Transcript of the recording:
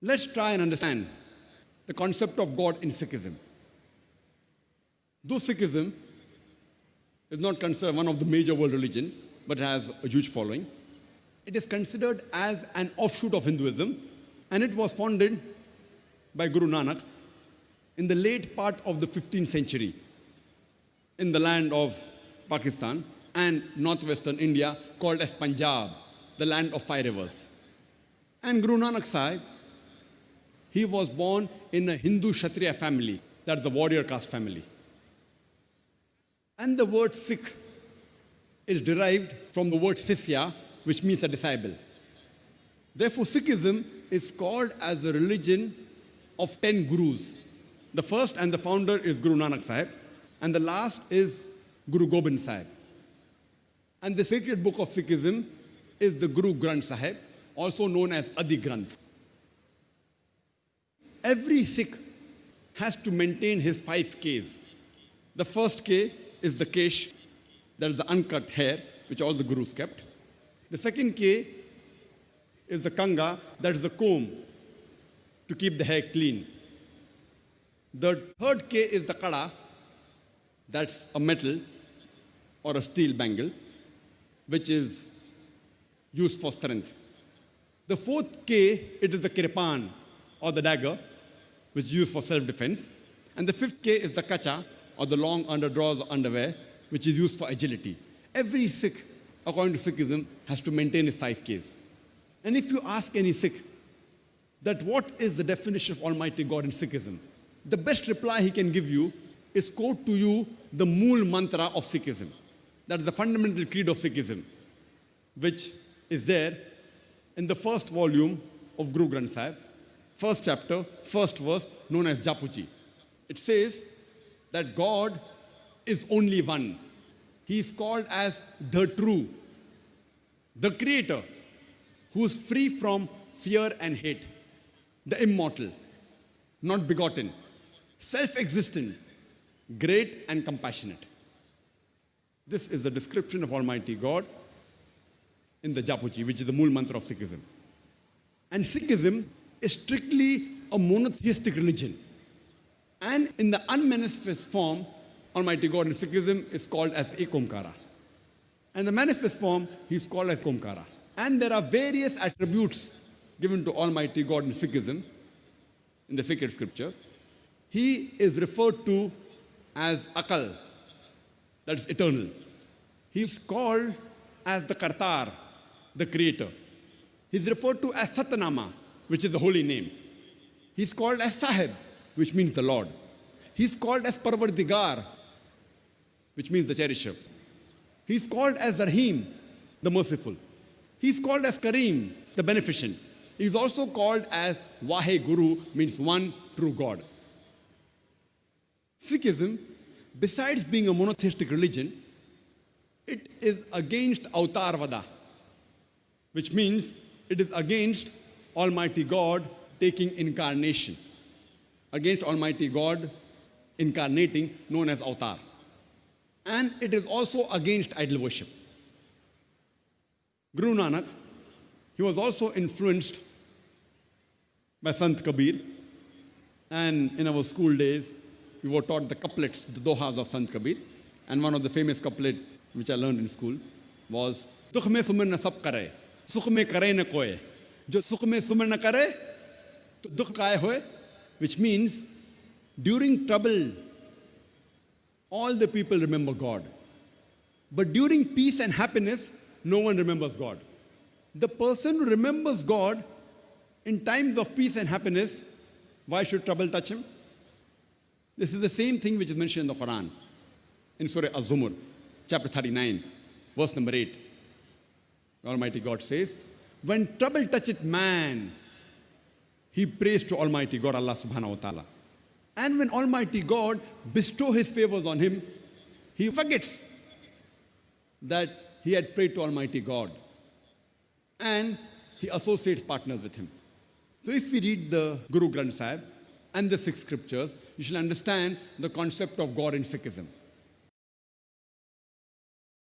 Let's try and understand the concept of God in Sikhism. Though Sikhism is not considered one of the major world religions, but has a huge following, it is considered as an offshoot of Hinduism, and it was founded by Guru Nanak in the late part of the 15th century in the land of Pakistan and northwestern India, called as Punjab, the land of 5 rivers. And Guru Nanak Sahib, he was born in a Hindu Kshatriya family, that's the warrior caste family. And the word Sikh is derived from the word Sisya, which means a disciple. Therefore, Sikhism is called as a religion of 10 gurus. The first and the founder is Guru Nanak Sahib, and the last is Guru Gobind Sahib. And the sacred book of Sikhism is the Guru Granth Sahib, also known as Adi Granth. Every Sikh has to maintain his 5 Ks. The first K is the kesh, that is the uncut hair, which all the gurus kept. The second K is the kanga, that is the comb, to keep the hair clean. The third K is the kada, that's a metal or a steel bangle, which is used for strength. The fourth K, it is the kirpan, or the dagger, which is used for self-defense. And the fifth K is the kacha, or the long underdrawers or underwear, which is used for agility. Every Sikh, according to Sikhism, has to maintain his 5 Ks. And if you ask any Sikh that what is the definition of Almighty God in Sikhism, the best reply he can give you is quote to you the Mool Mantra of Sikhism. That is the fundamental creed of Sikhism, which is there in the first volume of Guru Granth Sahib, first chapter, first verse, known as Japuji. It says that God is only one. He is called as the true, the creator, who is free from fear and hate, the immortal, not begotten, self-existent, great and compassionate. This is the description of Almighty God in the Japuji, which is the Mool Mantra of Sikhism. And Sikhism is strictly a monotheistic religion. And in the unmanifest form, Almighty God in Sikhism is called as Ekomkara. And the manifest form, he is called as Omkara. And there are various attributes given to Almighty God in Sikhism, in the sacred scriptures. He is referred to as Akal, that is eternal. He is called as the Kartar, the creator. He is referred to as Satnama, which is the holy name. He is called as Sahib, which means the Lord. He is called as Parvardigar, which means the cherisher. He is called as Rahim, the merciful. He is called as Kareem, the beneficent. He is also called as Vahe Guru, means one true God. Sikhism, besides being a monotheistic religion, it is against Avtarvada, which means it is against Almighty God taking incarnation, against Almighty God incarnating, known as Avatar. And it is also against idol worship. Guru Nanak, he was also influenced by Sant Kabir, and in our school days, we were taught the couplets, the dohas of Sant Kabir, and one of the famous couplet which I learned in school was Dukh mein sumir na sab kare, sukh mein kare na koye. Jo sukh mein sumir na kare, to dukh kaye hoye, which means during trouble, all the people remember God. But during peace and happiness, no one remembers God. The person who remembers God in times of peace and happiness, why should trouble touch him? This is the same thing which is mentioned in the Quran, in Surah Az-Zumur, chapter 39, verse number 8. Almighty God says, when trouble toucheth man, he prays to Almighty God, Allah subhanahu wa ta'ala. And when Almighty God bestow his favors on him, he forgets that he had prayed to Almighty God. And he associates partners with him. So if we read the Guru Granth Sahib and the 6 scriptures, you shall understand the concept of God in Sikhism.